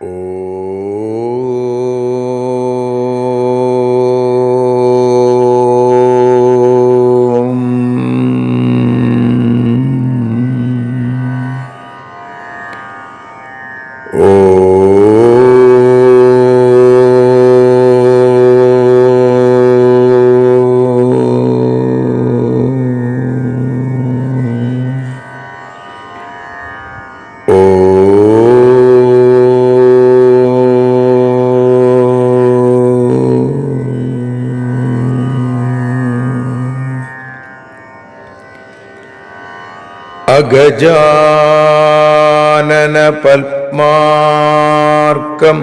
അഗജാനന പത്മാർക്കം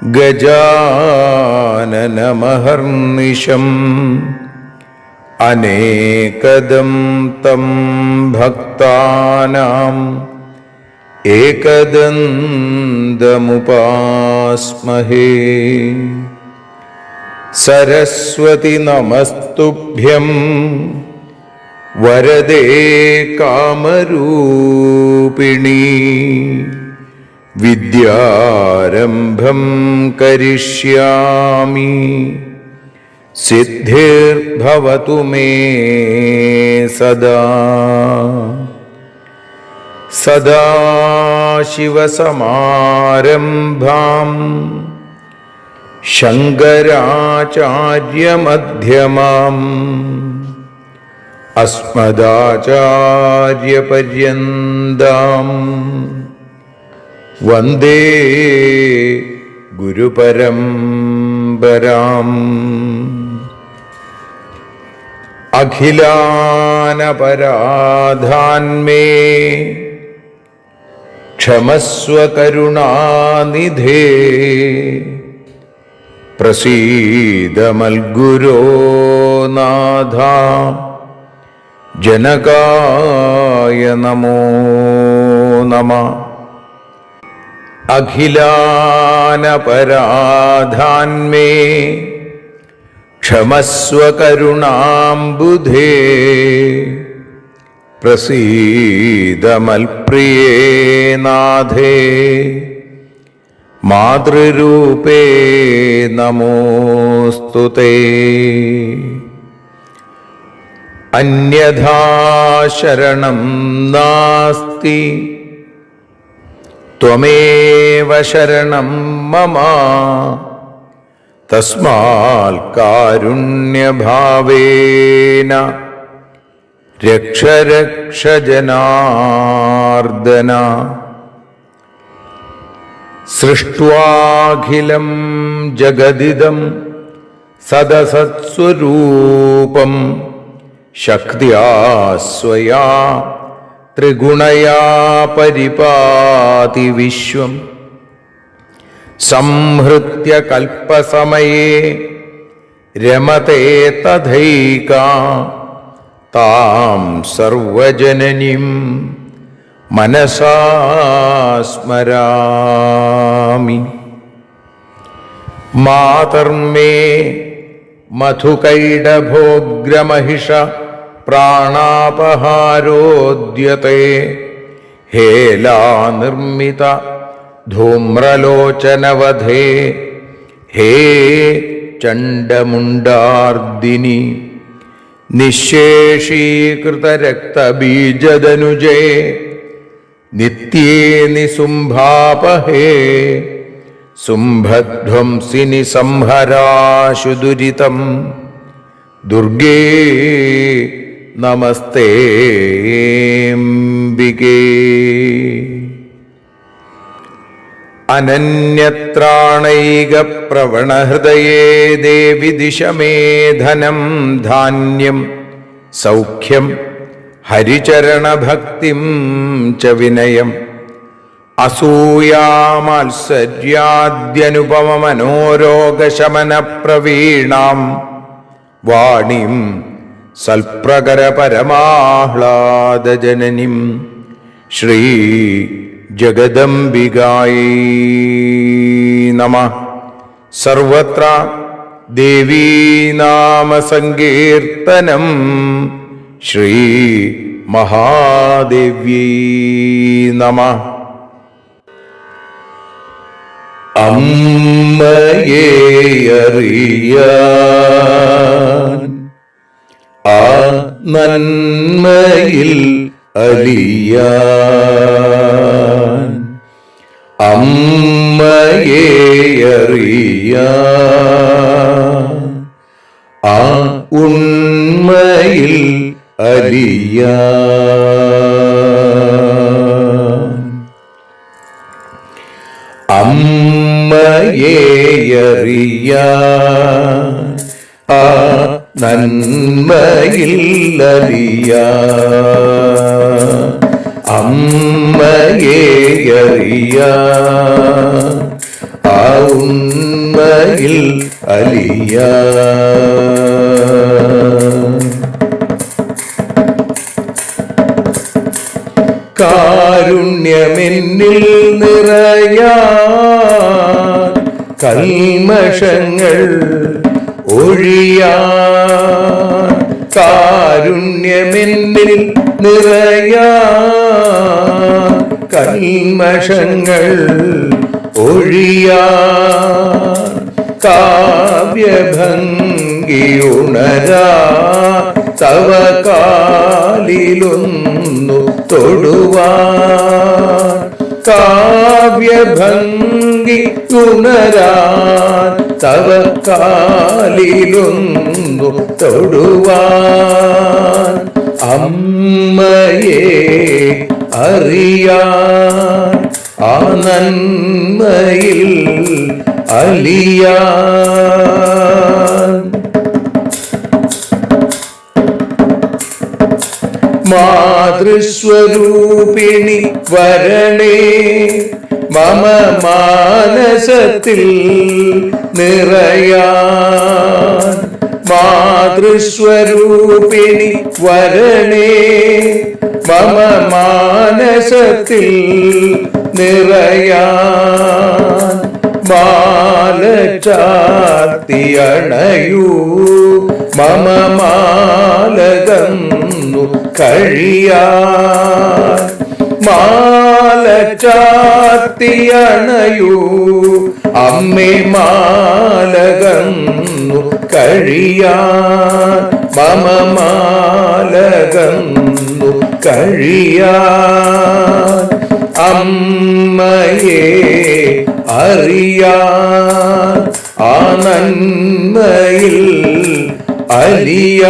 ഗജാനനമഹർനിശം അനേകദം തം ഭക്താനാം ഏകദന്തമുപാസ്മഹേ. സരസ്വതി നമസ്തുഭ്യം വരദേ കാമരൂപിണി. വിദ്യാരംഭം കരിഷ്യാമി സിദ്ധിർഭവതു മേ സദാ. സദാശിവസമാരംഭാം ശങ്കരാചാര്യമധ്യമാം അസ്മദാചാര്യപര്യന്താം വന്ദേ ഗുരുപരമ്പരാം. അഖിലാനപരാധാന്മേ ക്ഷമസ്വ കരുണാനിധേ. പ്രസീദ മൽഗുരോ നാഥ ജനകായ നമോ നമഃ. അഖിലാനപരാധാന്മേ ക്ഷമസ്വ കരുണാംബുധേ. പ്രസീദ മൽപ്രിയേ നാഥേ മാതൃരൂപേ നമോസ്തുതേ. അന്യഥാ ശരണം നാസ്തി ത്വമേവ ശരണം മമ. തസ്മാൽ കാരുണ്യഭാവേന രക്ഷ രക്ഷ ജനാർദ്ദന. സൃഷ്ട്വാഖിലം ജഗദിദം സദസത്സ്വരൂപം ശക്ത്യാ സ്വയാ ത്രിഗുണയാ പരിപാതി വിശ്വം. സംഹൃത്യ കൽപ്പസമയേ രമതേ തഥൈകാ താം സർവജനനീം മനസാ സ്മരാമി. മാതർമേ മധുകൈടഭോഗ്രമഹിഷ പ്രാണാപഹാരോദ്യത്തെ. ഹേലാനിർമ്മിത ധൂമ്രലോചനവധേ. ഹേ ചണ്ഡമുണ്ഡാർദിനി നിശേഷീകൃതരക്തബീജദനുജേ. നിത്യേ നിസുംഭാപഹേ സുംഭധ്വംസിനി സംഹരാശു ദുരിതം. ദുർഗേ നമസ്തേംബികേ. അനന്യത്രാണൈകപ്രവണഹൃദയേ ദേവി ദിശ മേ ധനം ധാന്യം സൗഖ്യം ഹരിചരണഭക്തിം ച വിനയം. അസൂയാമാത്സര്യാദ്യനുപമമനോരോഗശമനപ്രവീണാം വാണിം സൽപ്രകരപരമാഹ്ലാദജനനിം ശ്രീ ജഗദംബികായൈ നമഃ. സർവത്ര ദേവീനാമസങ്കീർത്തനം ശ്രീ മഹാദേവ്യൈ നമഃ. അമ്മയെ അറിയാൻ ആ നന്മയിൽ അലിയാൻ അമ്മയെ അറിയാൻ ആ ഉണ്മയിൽ അലിയാൻ അമ്മയെ അറിയാൻ ആ നന്മയിൽ അലിയാൻ അമ്മയെ അറിയാൻ ആ ഉണ്മയിൽ അലിയാൻ കാരുണ്യമെന്നിൽ നിറയാൻ കൽമഷങ്ങൾ ഒഴിയാൻ കാരുണ്യമെന്നിൽ നിറയാൻ കൽമഷങ്ങൾ ഒഴിയാൻ കാവ്യഭംഗി ഉണരാ തവ കാലിലൊന്നു തൊടുവാൻ കാവ്യഭംഗി ഉണരാൻ തവ കാലിലൊന്നു തൊടുവാൻ അമ്മയെ അറിയാൻ ആ നന്മയിൽ അലിയാൻ മാതൃസ്വരൂപിണി വരണേ മമ മാനസത്തിൽ നിറയാൻ മാതൃസ്വരൂപിണി വരണേ മമ മാനസത്തിൽ നിറയാൻ മാല ചാർത്തിയണയൂ മമ മാലകന്നു കഴിയാൻ മാല ചാർത്തിയണയൂ അമ്മേ മാലകന്നു കഴിയാൻ മമ മാലകന്നു കഴിയാൻ അമ്മയെ അറിയാൻ ആ നന്മയിൽ അലിയാൻ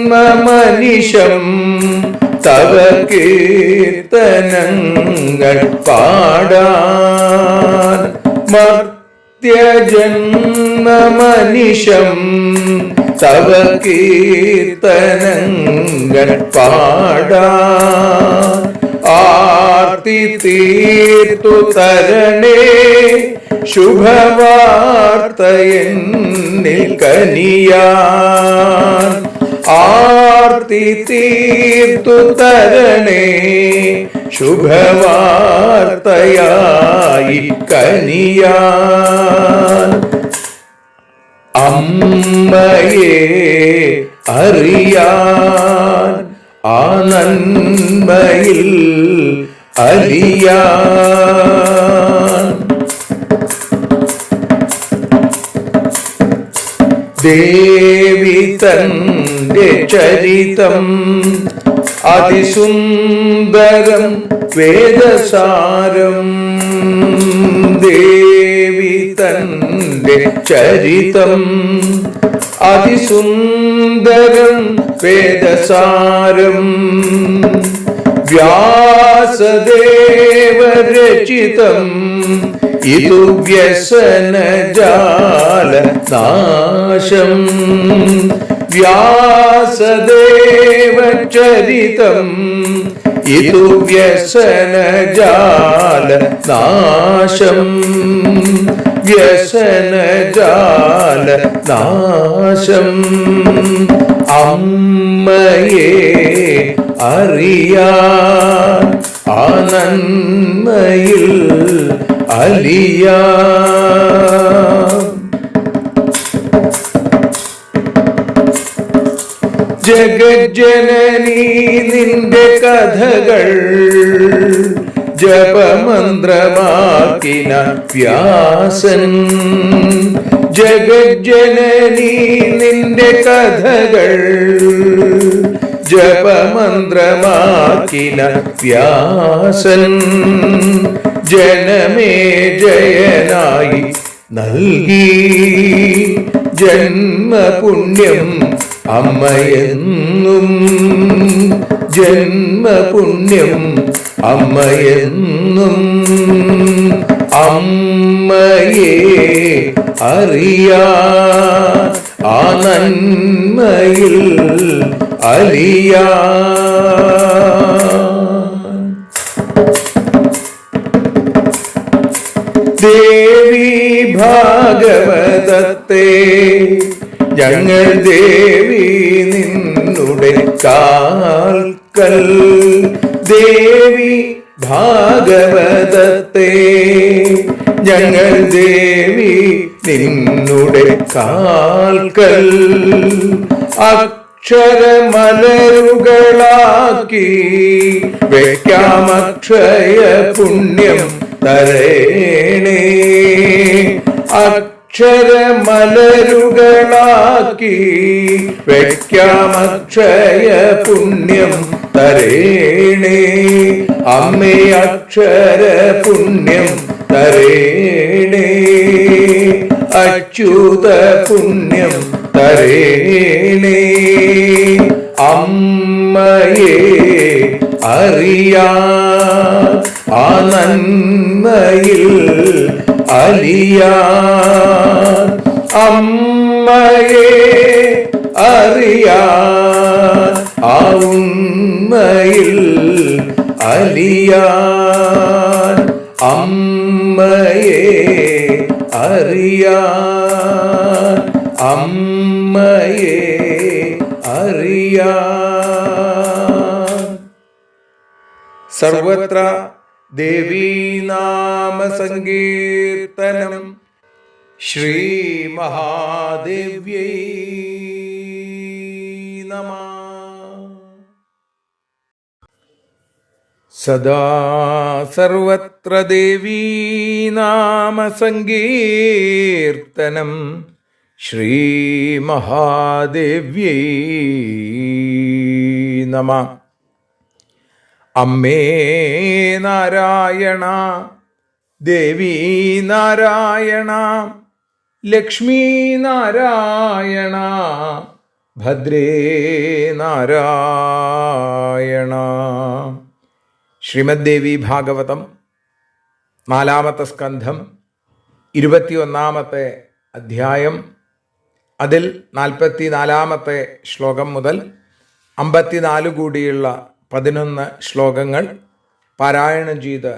മർത്യജന്മമനിശം തവ കീർത്തനങ്ങൾ പാടാൻ മർത്യജന്മമനിശം തവ കീർത്തനങ്ങൾ പാടാൻ ആർത്തി തീർത്തു തരണേ ശുഭവാർത്തയെന്നിൽ കനിയാൻ ആർത്തി തീർത്തു തരണേ ശുഭവാർത്തയായി കനിയാൻ അമ്മയെ അറിയാൻ ആ നന്മയിൽ അലിയാൻ ദേവി തന്റെ ചരിതം അതിസുന്ദരം വേദസാരം ദേവി തന്റെ ചരിതം അതിസുന്ദരം വേദസാരം വ്യാസദേവരചിതം ഇതു വ്യസനജാലനാശം വ്യാസദേവചരിതം ഇതു വ്യസനജാലനാശം വ്യസനജാലനാശം അമ്മയെ അറിയാൻ ആ നന്മയിൽ അലിയാൻ ജഗജ്ജനനീ നിന്റെ കഥകൾ ജപമന്ത്രമാക്കിന വ്യാസൻ. ജഗജ്ജനനീ നിന്റെ കഥകൾ ജപമന്ത്രമാക്കിന വ്യാസൻ. ജനമേ ജയനായി നൽകി ജന്മപുണ്യം അമ്മയെന്നും. ജന്മപുണ്യം അമ്മയെന്നും. അമ്മയെ അറിയാ ആ നന്മയിൽ അലിയാ. ദേവി ഭാഗവതത്തെ ഞങ്ങൾ ദേവി നിന്നുടെ കാൽക്കൽ. ദേവി ഭാഗവതത്തെ ഞങ്ങൾ ദേവി നിന്നുടെ കാൽക്കൽ. അക്ഷരമലരുകളാക്കി വെക്കാമക്ഷയ പുണ്യം തരേണേ. അക്ഷരമലരുകളാക്കി വെക്കാമക്ഷയ പുണ്യം തരേണേ. അമ്മേ അക്ഷര പുണ്യം തരേണേ. അച്യുത പുണ്യം തരേണേ. അമ്മയെ അറിയാ ആ നന്മയിൽ അലിയാ. അമ്മയെ അറിയാ ആ ഉണ്മയിൽ അലിയാ. അമ്മയെ അറിയാ. അമ്മയെ അറിയാ. സർവത്ര ദേവീനാമ സങ്കീർത്തനം. ശ്രീ മഹാദേവ്യൈ നമഃ. സദാ സർവത്ര ദേവീനാമ സങ്കീർത്തനം. ശ്രീ മഹാദേവ്യൈ നമഃ. അമ്മേ നാരായണ, ദേവി നാരായണ, ലക്ഷ്മി നാരായണ, ഭദ്രേ നാരായണ. ശ്രീമദ്ദേവി ഭാഗവതം 4-ാമത്തെ സ്കന്ധം 21-ാമത്തെ അധ്യായം. അതിൽ 44-ാമത്തെ ശ്ലോകം മുതൽ 54 കൂടിയുള്ള 11 ശ്ലോകങ്ങൾ പാരായണം ചെയ്ത്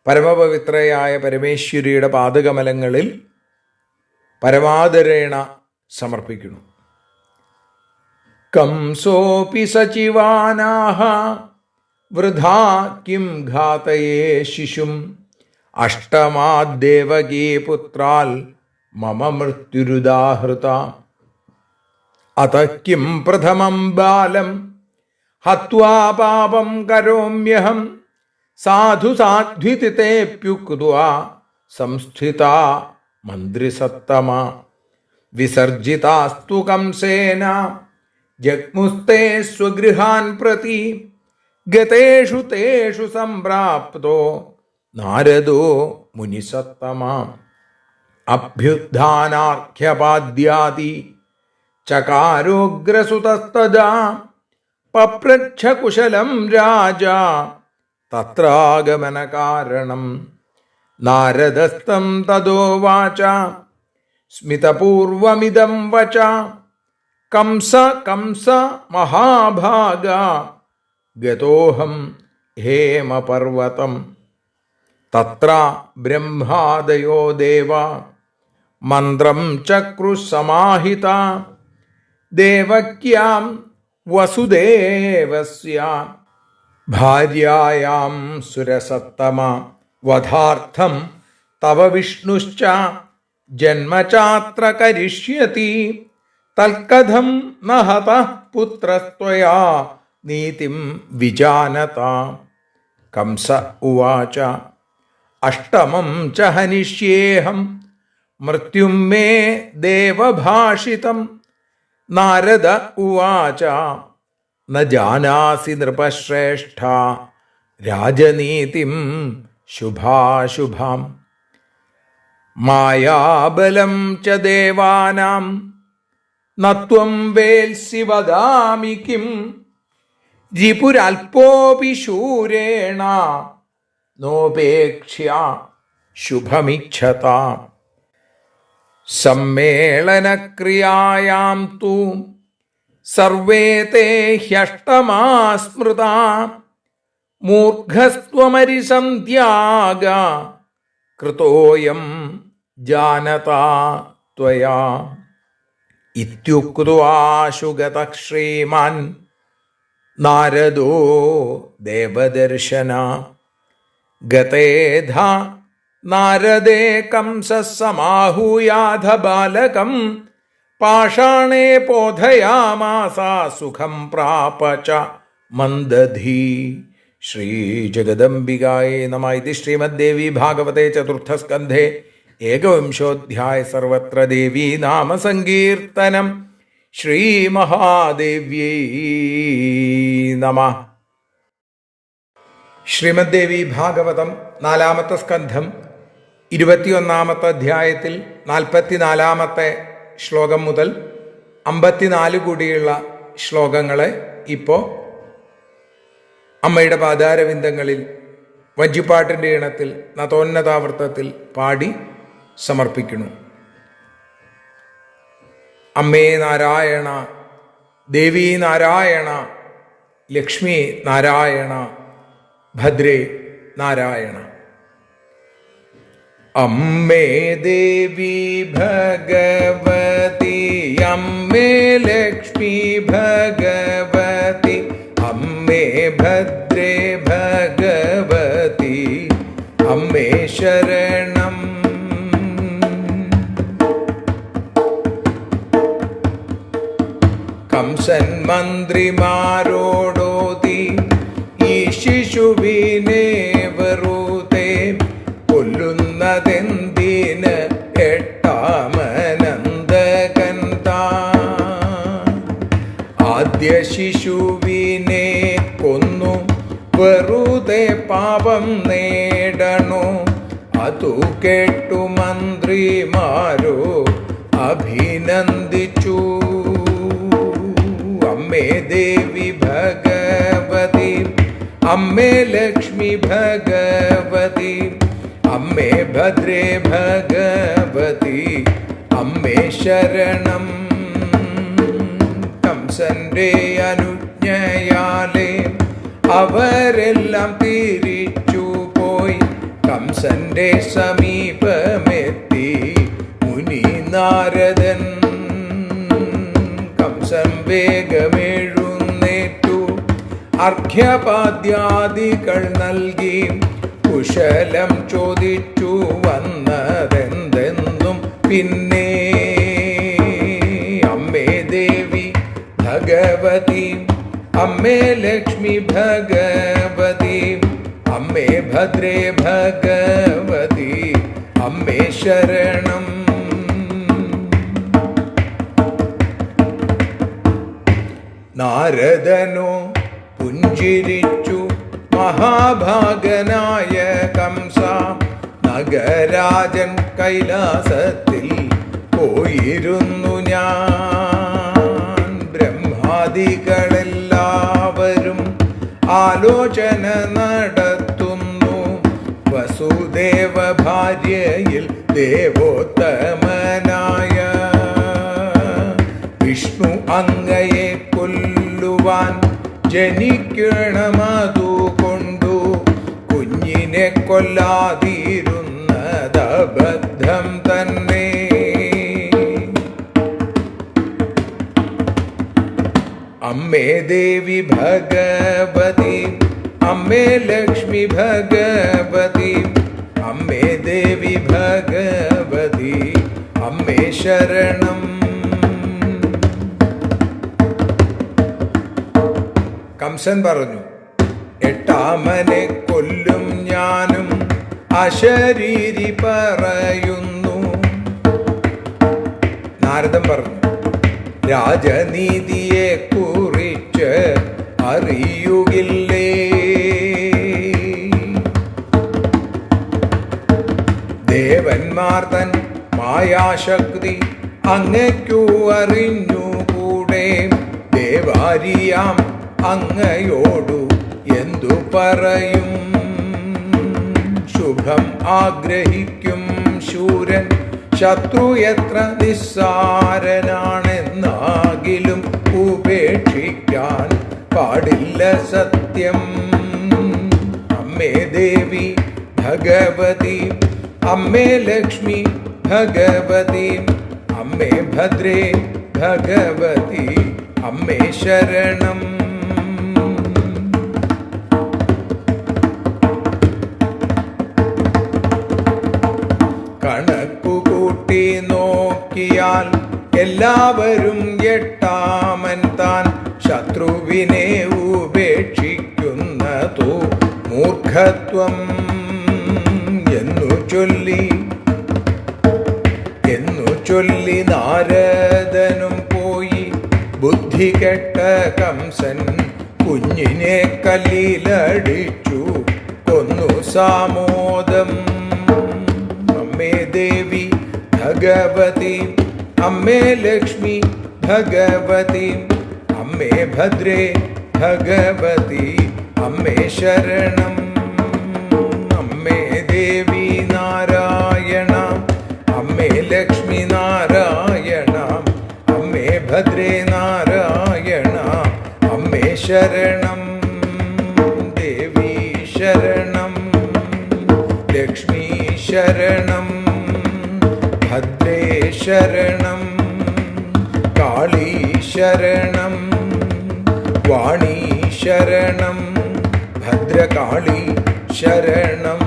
പരമപവിത്രയായ പരമേശ്വരിയുടെ പാദകമലങ്ങളിൽ പരമാദരേണ സമർപ്പിക്കുന്നു. കംസോപി സചിവാനാഹ വൃഥാ കിം ഘാതയേ ശിശും അഷ്ടമാദ്ദേവകീ പുത്രാൽ മമ മൃത്യുരുദാഹൃത. അത കിം പ്രഥമം ബാലം ഹത്വാ പാപം കരോമ്യഹം സാധു സാധ്വിതിതേപ്യുക്ത്വാ സംസ്ഥിതാ മന്ത്രിസത്തമ. വിസർജിതാസ്തു കംസേന ജഗ്മുസ്തേ സ്വഗൃഹാൻ പ്രതി ഗതേഷു തേഷു സംപ്രാപ്തോ നാരദോ മുനിസത്തമ. അഭ്യുത്ഥാനാർഘ്യപാദ്യാതി ചകാരോഗ്രസുതസ്തദാ പപ്രച്ഛ കുശലം രാജാ തത്രാഗമനകാരണം. നാരദസ്തം തദോ വാച സ്മിതപൂർവമിദം വച. കംസ കംസ മഹാഭാഗ ഗതോഹം ഹേമപർവതം. തത്ര ബ്രഹ്മാദയോ ദേവ മന്ത്രം ചക്രുസമാഹിത. ദേവക്യാം വസുദേവസ്യ ഭാര്യായാം സുരസത്തമ. വധാർത്ഥം തവ വിഷ്ണുശ്ച ജന്മചാത്ര കരിഷ്യതി. തൽക്കഥം നഹത പുത്രസ്ത്വയാ നീതിം വിജാനത. കംസ ഉവാച അഷ്ടമം ച ഹനിഷ്യേഹം മൃത്യും മേ ദേവഭാഷിതം. നാരദ ഉവാച ന ജാനാസി നൃപശ്രേഷ്ഠ രാജനീതിം ശുഭാശുഭാം. മായാബലം ച ദേവാനാം ന ത്വം വേൽസി വദാമി കിം. രിപുരൽപോപി ശൂരേണ നോപേക്ഷ്യ ശുഭമിച്ഛതാം. സമ്മേളനക്രിയായാം തു സർവേ തേ ഹ്യഷ്ടമാ സ്മൃതാ. മൂർഖസ്ത്വമരിസന്ധ്യാഗ കൃതോയം ജാനതാ ത്വയാ. ഇത്യുക്ത്വാശു ഗതഃ ശ്രീമാൻ നാരദോ ദേവദർശന. ഗതേധ നാരദേ കംസഃ സമാഹൂയാധ ബാലകം. പാഷാണേ പോധയാമാസ സുഖം പ്രാപ ച മന്ദധീ. ശ്രീജഗദംബികായേ നമഃ. ഇതി ശ്രീമദ്ദേവി ഭാഗവതേ ചതുർത്ഥസ്കന്ധേ ഏകവിംശോऽധ്യായ. സർവത്ര ദേവീ നാമ സങ്കീർത്തനം. ശ്രീമഹാദേവ്യൈ നമഃ. ശ്രീമദ്ദേവി ഭാഗവതം 4-ാമത്തെ സ്കന്ധം 21-ാമത്തെ അധ്യായത്തിൽ 44-ാമത്തെ ശ്ലോകം മുതൽ 54 കൂടിയുള്ള ശ്ലോകങ്ങളെ ഇപ്പോൾ അമ്മയുടെ പാദാരവിന്ദങ്ങളിൽ വഞ്ചിപ്പാട്ടിൻ്റെ ഈണത്തിൽ നതോന്നതാവൃത്തത്തിൽ പാടി സമർപ്പിക്കുന്നു. അമ്മേ നാരായണ, ദേവി നാരായണ, ലക്ഷ്മി നാരായണ, ഭദ്രേ നാരായണ. അമ്മേ ദേവി ഭഗവതി, അമ്മേ ലക്ഷ്മി ഭഗവതി, അമ്മേ ഭദ്രേ ഭഗവതി, അമ്മേ ശരണം. കംസൻ മന്ത്രിമാരോടോതി ഈ ശിശുവിനെ വെറുതെ കൊല്ലുന്നതെന്തിന് എട്ടാമനന്ദകൻ താൻ. ആദ്യ ശിശുവിനെ കൊന്നു വെറുതെ പാപം നേടണോ? അതു കേട്ടു മന്ത്രിമാരോ അഭിനന്ദിച്ചു. അമ്മേ ദേവി ഭഗവതി, അമ്മേ ലക്ഷ്മി ഭഗവതി, അമ്മേ ഭദ്രേ ഭഗവതി, അമ്മേ ശരണം. കംസന്റെ അനുജ്ഞയാലേ അവരെല്ലാം തിരിച്ചു പോയി. കംസന്റെ സമീപമെത്തി മുനി നാരദൻ. കംസൻ വേഗമെഴുന്നേറ്റു അർഘ്യപാദ്യാദികൾ നൽകി കുശലം ചോദിച്ചു വന്നതെന്തെന്നും. പിന്നെ അമ്മേ ദേവി ഭഗവതി, അമ്മേ ലക്ഷ്മി ഭഗവതി, അമ്മേ ഭദ്രേ ഭഗവതി, അമ്മേ ശരണം. നാരദനോ പുഞ്ചിരിച്ചു മഹാഭാഗനായ കംസ. നഗരാജൻ കൈലാസത്തിൽ പോയിരുന്നു ഞാൻ. ബ്രഹ്മാദികളെല്ലാവരും ആലോചന നടത്തുന്നു. വസുദേവ ഭാര്യയിൽ ദേവോത്തമനായ വിഷ്ണു അങ്ങയെ കൊല്ലുവാൻ ജനിക്കണമതുകൊണ്ടു കുഞ്ഞിനെ കൊല്ലാതിരുന്നതബദ്ധം തന്നെ. അമ്മേ ദേവി ഭഗവതി, അമ്മേ ലക്ഷ്മി ഭഗവതി, അമ്മേ ദേവി ഭഗവതി, അമ്മേ ശരണം. കംസൻ പറഞ്ഞു, എട്ടാമനെ കൊല്ലും ഞാനും അശരീരി പറയുന്നു. നാരദൻ പറഞ്ഞു, രാജനീതിയെ കുറിച്ച് അറിയുകില്ലേ? ദേവന്മാർ തൻ മായാശക്തി അങ്ങയ്ക്കു അറിഞ്ഞുകൂടെ? ദേവാരിയാം അങ്ങയോടു എന്തു പറയും? ശുഭം ആഗ്രഹിക്കും ശൂരൻ ശത്രു എത്ര നിസ്സാരനാണെന്നാകിലും ഉപേക്ഷിക്കാൻ പാടില്ല സത്യം. അമ്മേ ദേവി ഭഗവതി, അമ്മേ ലക്ഷ്മി ഭഗവതി, അമ്മേ ഭദ്രേ ഭഗവതി, അമ്മേ ശരണം. കണക്കുകൂട്ടി നോക്കിയാൽ എല്ലാവരും എട്ടാമൻ താൻ. ശത്രുവിനെ ഉപേക്ഷിക്കുന്നതു മൂർഖത്വം എന്നു ചൊല്ലി നാരദനും പോയി. ബുദ്ധി കെട്ട കംസൻ കുഞ്ഞിനെ കല്ലിലടിച്ചു കൊന്നു സാമോദം. അമ്മേ ദേവി ഭഗവതി, അമ്മേ ലക്ഷ്മി ഭഗവതി, അമ്മേ ഭദ്രേ ഭഗവതി, അമ്മേ ശരണം. അമ്മേ ദേവി നാരായണ, അമ്മേ ലക്ഷ്മി നാരായണ, അമ്മേ ഭദ്രേ നാരായണ, അമ്മേ ശരണം. ദേവി ശരണം, ലക്ഷ്മി ശരണം, ഭദ്രേ ശരണം, കാളീ ശരണം, വാണീ ശരണം, ഭദ്രകാളി ശരണം.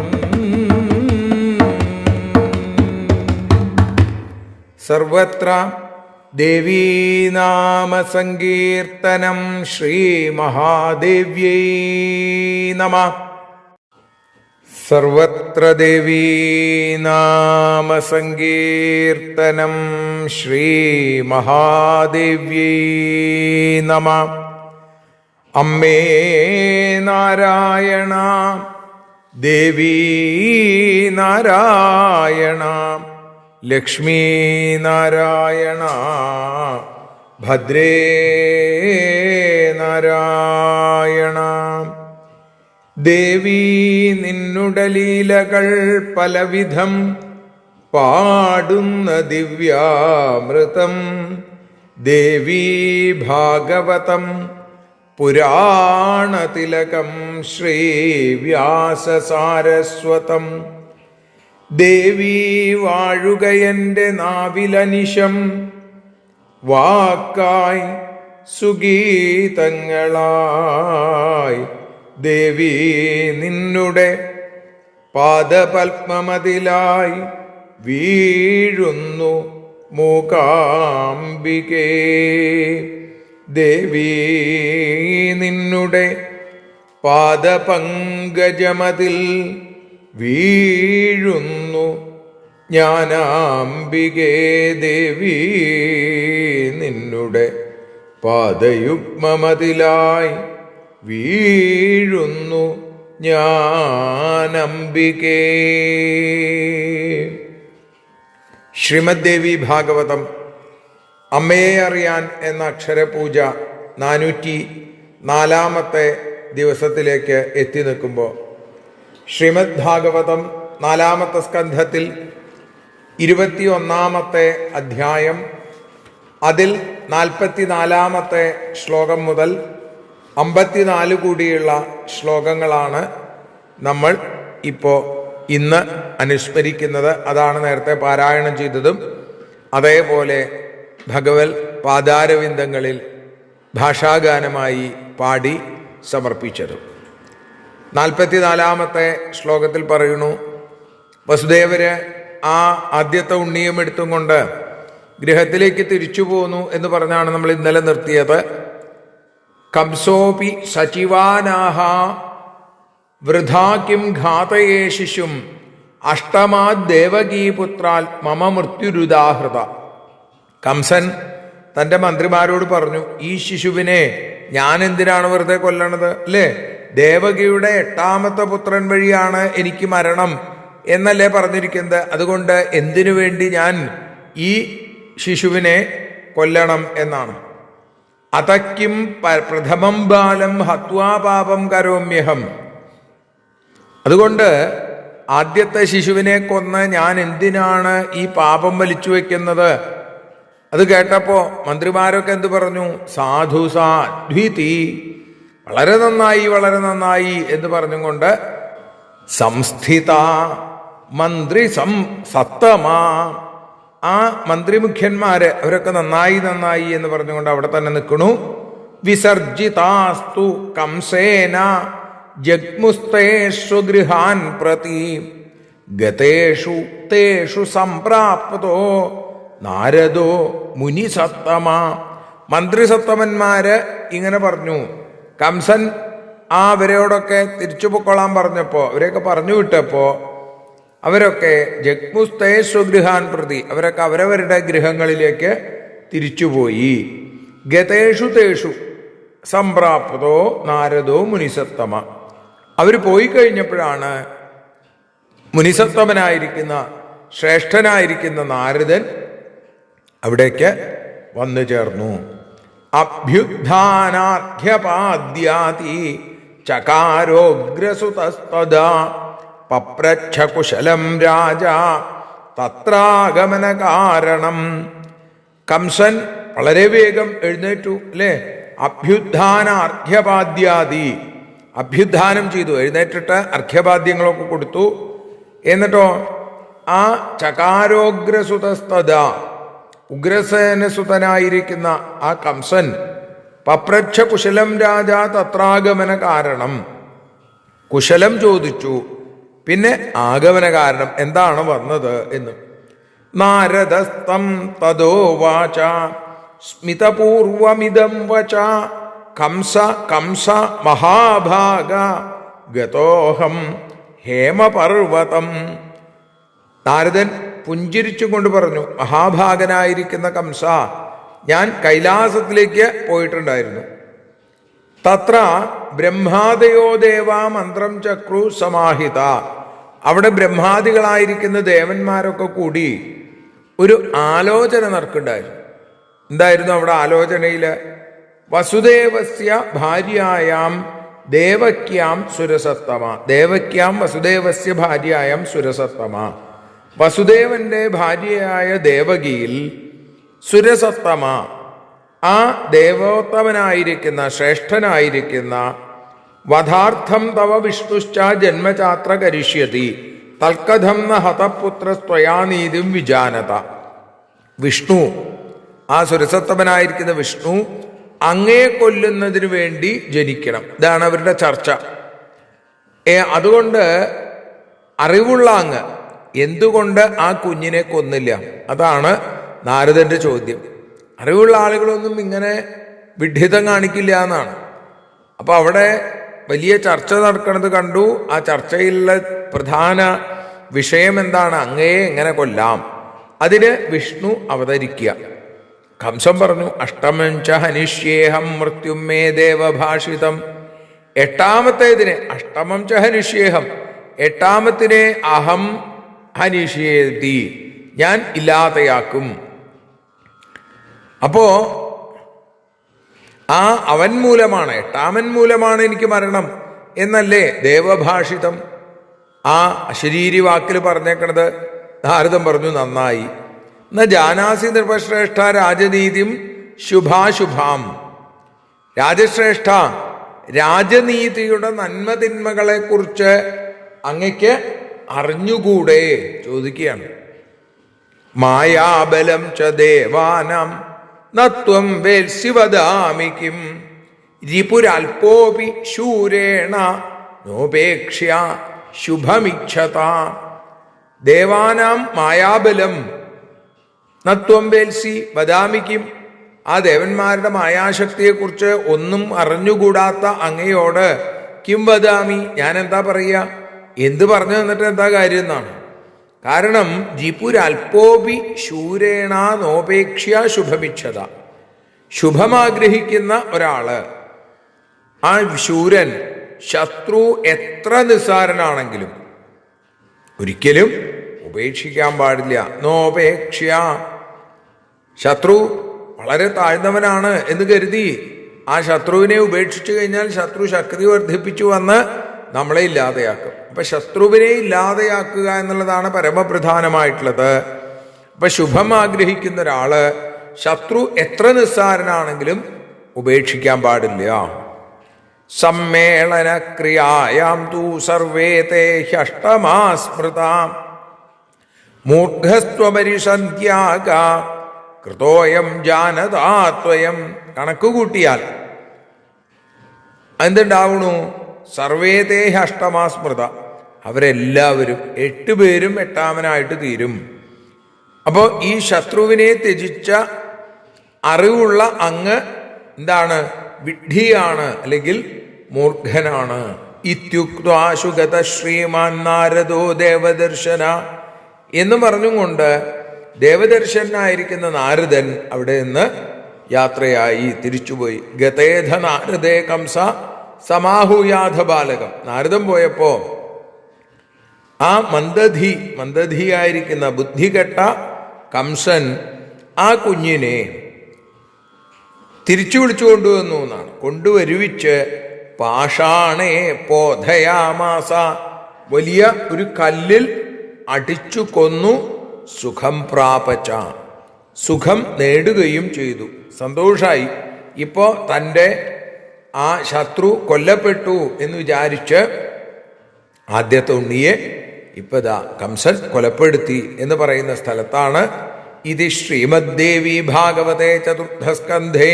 സർവത്ര ദേവീനാമസങ്കീർത്തനം. ശ്രീമഹാദേവ്യൈ നമഃ. സർവത്ര ദേവീനാമസങ്കീർത്തനം. ശ്രീമഹാദേവ്യൈ നമഃ. അമ്മേ നാരായണ, ദേവീ നാരായണ, ലക്ഷ്മീ നാരായണ, ഭദ്രേ നാരായണ. ദേവീ നിന്നുടെ ലീലകൾ പലവിധം പാടുന്ന ദിവ്യാമൃതം. ദേവീ ഭാഗവതം പുരാണതിലകം ശ്രീവ്യാസസാരസ്വതം. ദേവീ വാഴുകയൻ്റെ നാവിലനിശം വാക്കായി സുഗീതങ്ങളായി. ദേവീ നിന്നുടെ പാദപത്മമതിലായി വീഴുന്നു മൂകാംബികേ. ദേവീ നിന്നുടെ പാദപങ്കജമതിൽ വീഴുന്നു ജ്ഞാനാംബികേ. ദേവീ നിന്നുടെ പാദയുഗ്മമതിലായി വീഴുന്നു ജ്ഞാനംബികേ. ശ്രീമദ് ദേവി ഭാഗവതം അമ്മയെ അറിയാൻ എന്ന അക്ഷരപൂജ 404 ദിവസത്തിലേക്ക് എത്തി നിൽക്കുമ്പോൾ ശ്രീമദ് ഭാഗവതം 4ാമത്തെ സ്കന്ധത്തിൽ 21ാമത്തെ അധ്യായം, അതിൽ 44ാമത്തെ ശ്ലോകം മുതൽ 54 കൂടിയുള്ള ശ്ലോകങ്ങളാണ് നമ്മൾ ഇന്ന് അനുസ്മരിക്കുന്നത്. അതാണ് നേരത്തെ പാരായണം ചെയ്തതും അതേപോലെ ഭഗവത് പാദാരവിന്ദങ്ങളിൽ ഭാഷാഗാനമായി പാടി സമർപ്പിച്ചതും. 44ാമത്തെ ശ്ലോകത്തിൽ പറയുന്നു, വസുദേവര് ആ ആദ്യത്തെ ഉണ്ണിയും എടുത്തും കൊണ്ട് ഗൃഹത്തിലേക്ക് തിരിച്ചു പോന്നു എന്ന് പറഞ്ഞാണ് നമ്മൾ ഇന്നലെ നിർത്തിയത്. കംസോപി സചിവാനാഹ വൃഥാ കിം ഘാതയേ ശിശും അഷ്ടമാത് ദേവകീപുത്രാൽ മമ മൃത്യുരുദാഹൃത. കംസൻ തൻ്റെ മന്ത്രിമാരോട് പറഞ്ഞു, ഈ ശിശുവിനെ ഞാൻ എന്തിനാണ് വെറുതെ കൊല്ലണത്? അല്ലേ, ദേവകിയുടെ 8ാമത്തെ പുത്രൻ വഴിയാണ് എനിക്ക് മരണം എന്നല്ലേ പറഞ്ഞിരിക്കുന്നത്. അതുകൊണ്ട് എന്തിനു വേണ്ടി ഞാൻ ഈ ശിശുവിനെ കൊല്ലണം എന്നാണ്. അതക്കിം പ്രഥമം ബാലം ഹത്വാ പാപം കരോമ്യഹം. അതുകൊണ്ട് ആദ്യത്തെ ശിശുവിനെ കൊന്ന് ഞാൻ എന്തിനാണ് ഈ പാപം വലിച്ചു വെക്കുന്നത്? അത് കേട്ടപ്പോ മന്ത്രിമാരൊക്കെ എന്തു പറഞ്ഞു? സാധു സാധ്വിതി, വളരെ നന്നായി, വളരെ നന്നായി എന്ന് പറഞ്ഞുകൊണ്ട് സംസ്ഥിത മന്ത്രി സത്തമാ, ആ മന്ത്രിമുഖ്യന്മാര് അവരൊക്കെ നന്നായി നന്നായി എന്ന് പറഞ്ഞുകൊണ്ട് അവിടെ തന്നെ നിൽക്കണു. വിസർജിതാസ്തു കംസേന ജഗ്മുസ്തേഷു ഗൃഹാൻ പ്രതി ഗതേഷു തേഷു സംപ്രാപ്തോ നാരദോ മുനിസത്തമ. മന്ത്രിസത്തമന്മാര് ഇങ്ങനെ പറഞ്ഞു. കംസൻ അവരോടൊക്കെ തിരിച്ചു പൊക്കോളാൻ പറഞ്ഞപ്പോ, അവരെയൊക്കെ പറഞ്ഞു വിട്ടപ്പോ അവരൊക്കെ ജഗ്മുസ്തേ സ്വഗൃഹാൻ പ്രതി, അവരൊക്കെ അവരവരുടെ ഗൃഹങ്ങളിലേക്ക് തിരിച്ചുപോയി. ഗതേഷു തേഷു സംപ്രാപ്തോ നാരദോ മുനിസത്തമ. അവർ പോയി കഴിഞ്ഞപ്പോഴാണ് മുനിസത്തമനായിരിക്കുന്ന ശ്രേഷ്ഠനായിരിക്കുന്ന നാരദൻ അവിടേക്ക് വന്നു ചേർന്നു. അഭ്യുത്ഥാനാർഘ്യപാദ്യാതി ചകാരോഗ്രസുതസ്തദാ പപ്രച്ഛ കുശലം രാജ തത്രാഗമന കാരണം. കംസൻ വളരെ വേഗം എഴുന്നേറ്റു, അല്ലേ? അഭ്യുത്ഥാനാർഘ്യപാദ്യാതി, അഭ്യുത്ഥാനം ചെയ്തു, എഴുന്നേറ്റിട്ട് അർഘ്യപാദ്യങ്ങളൊക്കെ കൊടുത്തു. എന്നിട്ടോ ആ ചകാരോഗ്രസുതസ്തദാ, ഉഗ്രസേനസുതനായിരിക്കുന്ന ആ കംസൻ പപ്രച്ഛ കുശലം രാജ തത്രാഗമന കാരണം, കുശലം ചോദിച്ചു, പിന്നെ ആഗമന കാരണം എന്താണ് വന്നത് എന്ന്. നാരദസ്തം തദോ വാച സ്മിതപൂർവമിദം വച കംസ കംസ മഹാഭാഗ ഗതോഹം ഹേമപർവതം. നാരദൻ പുഞ്ചിരിച്ചുകൊണ്ട് പറഞ്ഞു, മഹാഭാഗനായിരിക്കുന്ന കംസ, ഞാൻ കൈലാസത്തിലേക്ക് പോയിട്ടുണ്ടായിരുന്നു. തത്ര ബ്രഹ്മാദയോ ദേവാ മന്ത്രം ചക്രു സമാഹിത. അവിടെ ബ്രഹ്മാദികളായിരിക്കുന്ന ദേവന്മാരൊക്കെ കൂടി ഒരു ആലോചന നടക്കുന്നുണ്ടായിരുന്നു. എന്തായിരുന്നു അവിടെ ആലോചനയില്? വസുദേവസ്യ ഭാര്യായാം ദേവക്യാം സുരസത്തമ. ദേവക്യാം വസുദേവസ്യ ഭാര്യായാം സുരസത്തമ. വസുദേവന്റെ ഭാര്യയായ ദേവകിയിൽ സുരസത്തമ, ആ ദേവോത്തമനായിരിക്കുന്ന ശ്രേഷ്ഠനായിരിക്കുന്ന വധാർത്ഥം തവ വിഷ്ണുശ്ച ജന്മചാത്ര കരിഷ്യതി തൽക്കഥം ന ഹതപുത്ര സ്വയാനീതിം വിജാനത. വിഷ്ണു, ആ സുരസത്തമനായിരിക്കുന്ന വിഷ്ണു അങ്ങേ കൊല്ലുന്നതിന് വേണ്ടി ജനിക്കണം. ഇതാണ് അവരുടെ ചർച്ച. അതുകൊണ്ട് അറിവുള്ള അങ്ങ് എന്തുകൊണ്ട് ആ കുഞ്ഞിനെ കൊന്നില്ല? അതാണ് നാരദന്റെ ചോദ്യം. അറിവുള്ള ആളുകളൊന്നും ഇങ്ങനെ വിഡ്ഢിതം കാണിക്കില്ല എന്നാണ്. അപ്പൊ അവിടെ വലിയ ചർച്ച നടക്കുന്നത് കണ്ടു. ആ ചർച്ചയിലുള്ള പ്രധാന വിഷയം എന്താണ്? അങ്ങയെ എങ്ങനെ കൊല്ലാം, അതിന് വിഷ്ണു അവതരിക്കുക. കംസം പറഞ്ഞു, അഷ്ടമഞ്ച ഹനിഷ്യേഹം മൃത്യും മേ ദേവഭാഷിതം. 8ാമത്തേതിനെ അഷ്ടമം ച ഹനിഷ്യേഹം, 8ാമത്തിനെ അഹം ഹനിഷ്യേതി, ഞാൻ ഇല്ലാതെയാക്കും. അപ്പോ ആ അവൻ മൂലമാണ്, 8ാമൻ മൂലമാണ് എനിക്ക് മരണം എന്നല്ലേ ദേവഭാഷിതം. ആ അശരീരി വാക്കിൽ പറഞ്ഞേക്കണത്. നാരദൻ പറഞ്ഞു, നന്നായി. ന ജാനാസി നൃപശ്രേഷ്ഠ രാജനീതിം ശുഭാശുഭാം. രാജശ്രേഷ്ഠ, രാജനീതിയുടെ നന്മതിന്മകളെ കുറിച്ച് അങ്ങയ്ക്ക് അറിഞ്ഞുകൂടെ ചോദിക്കുകയാണ്. മായാബലം ച ദേവാനാം നത്വം വേൽസി വദാമി കിം രിപുരൽപോപി ശൂരേണ നോപേക്ഷ്യ ശുഭമിച്ഛത. ദേവാനാം മായാബലം നത്വം വേൽസി വദാമി കിം. ആ ദേവന്മാരുടെ മായാശക്തിയെക്കുറിച്ച് ഒന്നും അറിഞ്ഞുകൂടാത്ത അങ്ങയോട് കിം വദാമി, ഞാൻ എന്താ പറയുക, എന്ത് പറഞ്ഞു തന്നിട്ട് എന്താ കാര്യം എന്നാണ്. കാരണം ജിപുരൽപോപി ശൂരേണ നോപേക്ഷ്യ ശുഭമിച്ഛത, ശുഭമാഗ്രഹിക്കുന്ന ഒരാള്, ആ ശൂരൻ ശത്രു എത്ര നിസ്സാരനാണെങ്കിലും ഒരിക്കലും ഉപേക്ഷിക്കാൻ പാടില്ല. നോപേക്ഷ്യ, ശത്രു വളരെ താഴ്ന്നവനാണ് എന്ന് കരുതി ആ ശത്രുവിനെ ഉപേക്ഷിച്ചു കഴിഞ്ഞാൽ ശത്രു ശക്തി വർദ്ധിപ്പിച്ചു വന്ന് നമ്മളെ ഇല്ലാതെയാക്കും. അപ്പൊ ശത്രുവിനെ ഇല്ലാതെയാക്കുക എന്നുള്ളതാണ് പരമപ്രധാനമായിട്ടുള്ളത്. അപ്പൊ ശുഭം ആഗ്രഹിക്കുന്ന ഒരാള് ശത്രു എത്ര നിസ്സാരനാണെങ്കിലും ഉപേക്ഷിക്കാൻ പാടില്ല. സമ്മേളന ക്രിയായാം തു സർവേ തേ ഹ്യഷ്ടമാ സ്മൃതാം മൂർഖസ്ത്വപരിസന്ധ്യാക കൃതോയം ജാനതാത്വയം. കണക്കുകൂട്ടിയാൽ എന്തുണ്ടാവണു? സർവേതേ അഷ്ടമാ സ്മൃത, അവരെല്ലാവരും 8 പേരും 8ാമനായിട്ട് തീരും. അപ്പോൾ ഈ ശത്രുവിനെ ത്യജിച്ച അറിവുള്ള അങ്ങ് എന്താണ്? വിഡ്ഢിയാണ്, അല്ലെങ്കിൽ മൂർഖനാണ്. ഇത്യുക്താശുഗത ശ്രീമാൻ നാരദോ ദേവദർശന എന്ന് പറഞ്ഞും കൊണ്ട് ദേവദർശനായിരിക്കുന്ന നാരദൻ അവിടെ നിന്ന് യാത്രയായി തിരിച്ചുപോയി. ഗതേധ നാരദേ കംസ സമാഹുയാധ ബാലകം. നാരദൻ പോയപ്പോ ആ മന്ദധിയായിരിക്കുന്ന ബുദ്ധികെട്ട കംസൻ ആ കുഞ്ഞിനെ തിരിച്ചു വിളിച്ചു കൊണ്ടുവന്നു എന്നാണ്. കൊണ്ടുവരുവിച്ച് പാഷാണേ പോധയാമാസ, വലിയ ഒരു കല്ലിൽ അടിച്ചു കൊന്നു. സുഖം പ്രാപച്ച, സുഖം നേടുകയും ചെയ്തു. സന്തോഷായി. ഇപ്പോ തൻ്റെ ആ ശത്രു കൊല്ലപ്പെട്ടു എന്ന് വിചാരിച്ച് ആദ്യത്തെ ഉണ്ണിയെ ഇപ്പതാ കംസൻ കൊലപ്പെടുത്തി എന്ന് പറയുന്ന സ്ഥലത്താണ് ഇത് ശ്രീമദ്ദേവി ഭാഗവതേ ചതുർത്ഥസ്കന്ധേ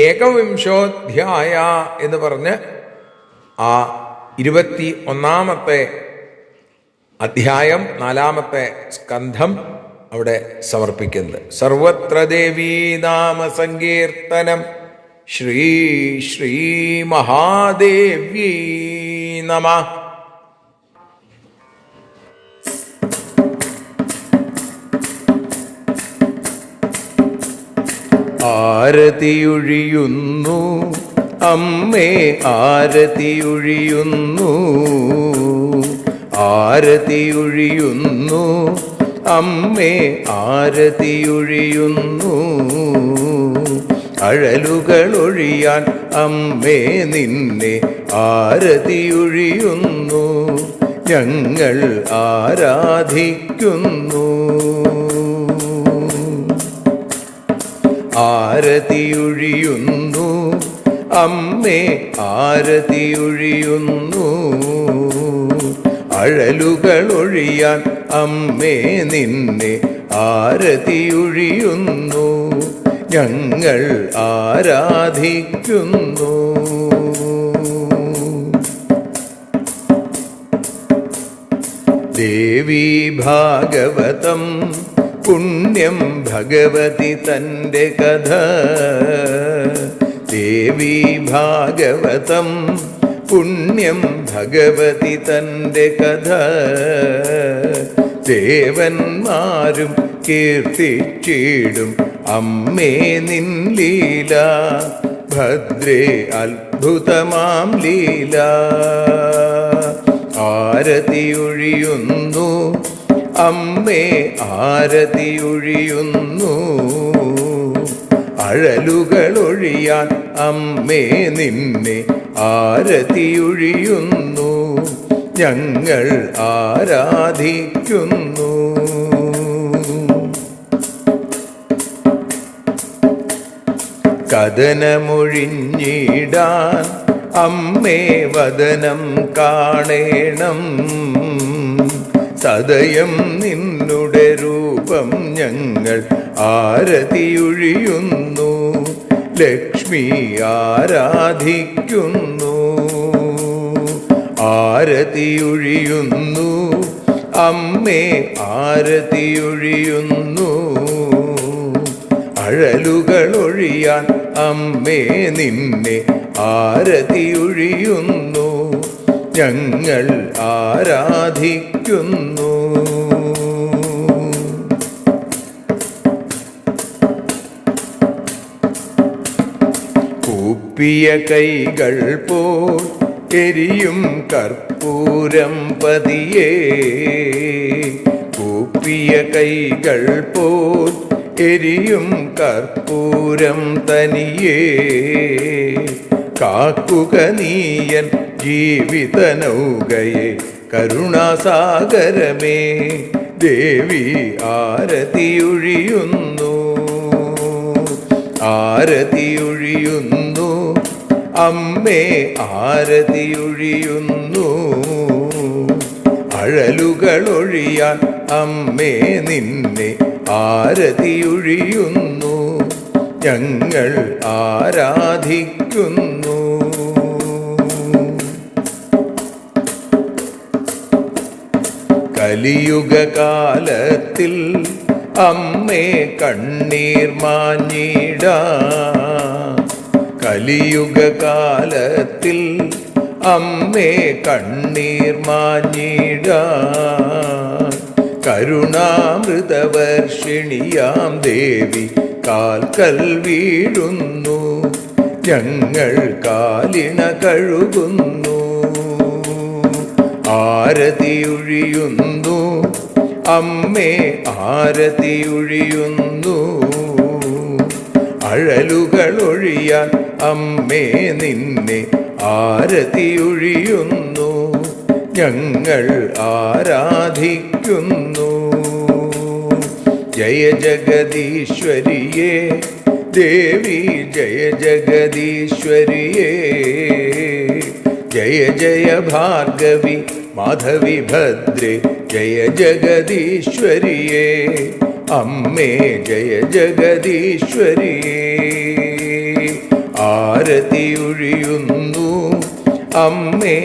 ഏകവിംശോധ്യായ എന്ന് പറഞ്ഞ് ആ 21-ാമത്തെ അധ്യായം 4-ാമത്തെ സ്കന്ധം അവിടെ സമർപ്പിക്കുന്നത്. സർവത്ര ദേവീ നാമ സങ്കീർത്തനം. ശ്രീ ശ്രീ മഹാദേവ്യൈ നമഃ. ആരതിയൊഴിയുന്നു അമ്മേ, ആരതിയൊഴിയുന്നു, ആരതിയൊഴിയുന്നു അമ്മേ, ആരതിയൊഴിയുന്നു. അഴലുകളൊഴിയാൻ അമ്മേ നിന്നെ ആരതിയൊഴിയുന്നു. ഞങ്ങൾ ആരാധിക്കുന്നു. ആരതിയൊഴിയുന്നു അമ്മേ, ആരതിയൊഴിയുന്നു. അഴലുകളൊഴിയാൻ അമ്മേ നിന്നെ ആരതിയൊഴിയുന്നു. ഞങ്ങൾ ആരാധിക്കുന്നു. ദേവീ ഭാഗവതം പുണ്യം ഭഗവതി തൻ്റെ കഥ. ദേവീ ഭാഗവതം പുണ്യം ഭഗവതി തൻ്റെ കഥ. ദേവന്മാരും കീർത്തിച്ചിടും അമ്മേ നിൻ ലീല. ഭദ്രേ അത്ഭുതമാം ലീല. ആരതിയൊഴിയുന്നു അമ്മേ, ആരതിയൊഴിയുന്നു. അഴലുകളൊഴിയാൻ അമ്മേ നിന്നെ ആരതിയൊഴിയുന്നു. ഞങ്ങൾ ആരാധിക്കുന്നു. കഥനമൊഴിഞ്ഞിടാൻ അമ്മേ വദനം കാണേണം. സദയം നിന്നുടെ രൂപം ഞങ്ങൾ ആരതിയൊഴിയുന്നു. ലക്ഷ്മി ആരാധിക്കുന്നു. ആരതിയൊഴിയുന്നു അമ്മേ, ആരതിയൊഴിയുന്നു. അഴലുകളൊഴിയാൻ അമ്മേ നിന്നെ ആരതിയൊഴിയുന്നു, ഞങ്ങൾ ആരാധിക്കുന്നു. കൂപ്പിയ കൈകൾ പോൽ എരിയും കർപ്പൂരം പതിയേ, കൂപ്പിയ കൈകൾ പോൽ എരിയും കർപ്പൂരം തനിയേ, കാക്കുക നീയൻ ജീവിത നൗകയെ കരുണാസാഗരമേ, ദേവി ആരതിയൊഴിയുന്നു, ആരതിയൊഴിയുന്നു, അമ്മേ ആരതിയൊഴിയുന്നു. അഴലുകളൊഴിയാൻ അമ്മേ നിന്നെ ആരതിയൊഴിയുന്നു, ഞങ്ങൾ ആരാധിക്കുന്നു. കലിയുഗകാലത്തിൽ അമ്മേ കണ്ണീർ മാഞ്ഞിടാൻ, കലിയുഗകാലത്തിൽ അമ്മേ കണ്ണീർ മാഞ്ഞിടാൻ, കരുണാമൃതവർഷിണിയാം ദേവി കാൽക്കൽ വീഴുന്നു, ഞങ്ങൾ കാലിണ കഴുകുന്നു. ആരതിയൊഴിയുന്നു അമ്മേ ആരതിയൊഴിയുന്നു, അഴലുകളൊഴിയാൻ അമ്മേ നിന്നെ ആരതിയൊഴിയുന്നു, ഞങ്ങൾ ആരാധിക്കുന്നു. ജയ ജഗദീശ്വരിയേ ദേവി, ജയ ജഗദീശ്വരിയേ, ജയ ജയ ഭാർഗവി മാധവി ഭദ്രേ, ജയ ജഗദീശ്വരിയേ അമ്മേ, ജയ ജഗദീശ്വരിയേ. ആരതിയൊഴിയുന്നു അമ്മേ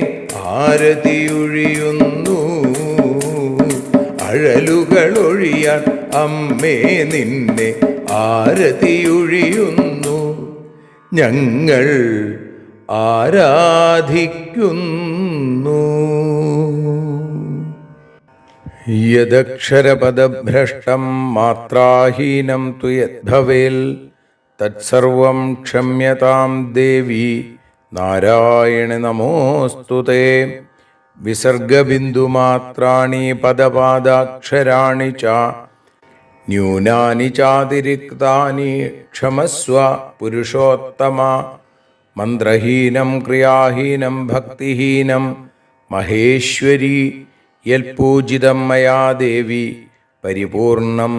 ആരതിയൊഴിയുന്നു, അഴലുകളൊഴിയാൻ അമ്മേ നിന്നെ ആരതിയൊഴിയുന്നു, ഞങ്ങൾ ആരാധിക്കുന്നു. യദക്ഷരപദഭ്രഷ്ടം മാത്രാഹീനം തു യദ്ഭവേൽ തത്സർവം ക്ഷമ്യതാം ദേവി നാരായണി നമോസ്തുതേ. വിസർഗബിന്ദുമാത്രാണി പദപാദാക്ഷരാണി ച ന്യൂനാനി ചാതിരിക്താനി ക്ഷമസ്വ പുരുഷോത്തമ. മന്ത്രഹീനം ക്രിയാഹീനം ഭക്തിഹീനം മഹേശ്വരി യൽപൂജിതം മയാ ദേവി പരിപൂർണം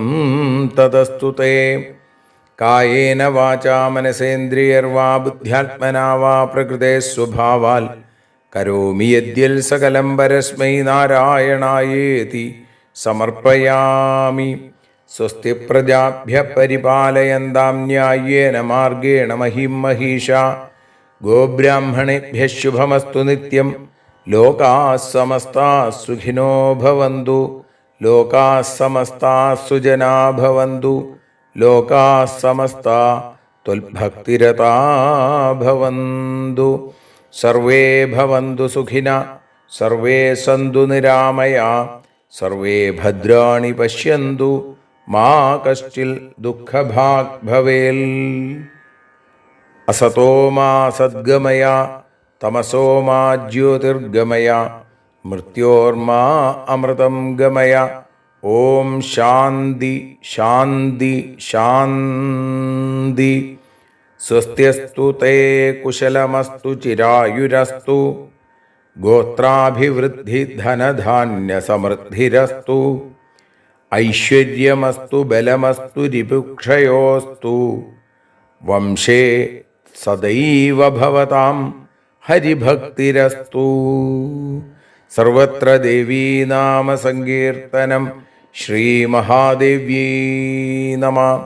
തദസ്തു തേ. കായേന വാചാ മനസേന്ദ്രിയർവാ ബുദ്ധ്യാത്മനാ വാ പ്രകൃതേ സ്വഭാവാൽ കരോമി യദ്യൽ സകലം പരസ്മൈ നാരായണായേതി സമർപ്പയാമി. സ്വസ്തി പ്രജാഭ്യ പരിപാലയന്താം ന്യായേന മാർഗേണ മഹിം മഹീഷാ. ഗോബ്രാഹ്മണേഭ്യഃ ശുഭമസ്തു നിത്യം. ലോകാഃ സമസ്താഃ സുഖിനോ ഭവന്തു. ലോകാഃ സമസ്താഃ സുജനാ ഭവന്തു. ലോകാഃ സമസ്താഃ ത്വൽഭക്തിരതാ ഭവന്തു. സർവേ ഭവന്തു സുഖിനഃ. സർവേ സന്തു നിരാമയാഃ. സർവേ ഭദ്രാണി പശ്യന്തു. മാ കശ്ചിൽ ദുഃഖഭാഗ് ഭവേൽ. അസതോ മാ സദ്ഗമയ തമസോ മാ ജ്യോതിർഗമയ മൃത്യോർമാ അമൃതം ഗമയ. ഓം ശാന്തി ശാന്തി ശാന്തി. സ്വസ്ത്യസ്തു തേ കുശലമസ്തു ചിരായുരസ്തു. ഗോത്രാഭിവൃദ്ധി ധനധാന്യ സമൃദ്ധിരസ്തു. ഐശ്വര്യമസ്തു ബലമസ്തു രിപുക്ഷയോസ്തു. വംശേ സദൈവ ഭവതാം ഹരിഭക്തിരസ്തു. സർവത്ര ദേവീനാമ സങ്കീർത്തനം. ശ്രീമഹാദേവ്യൈ നമഃ.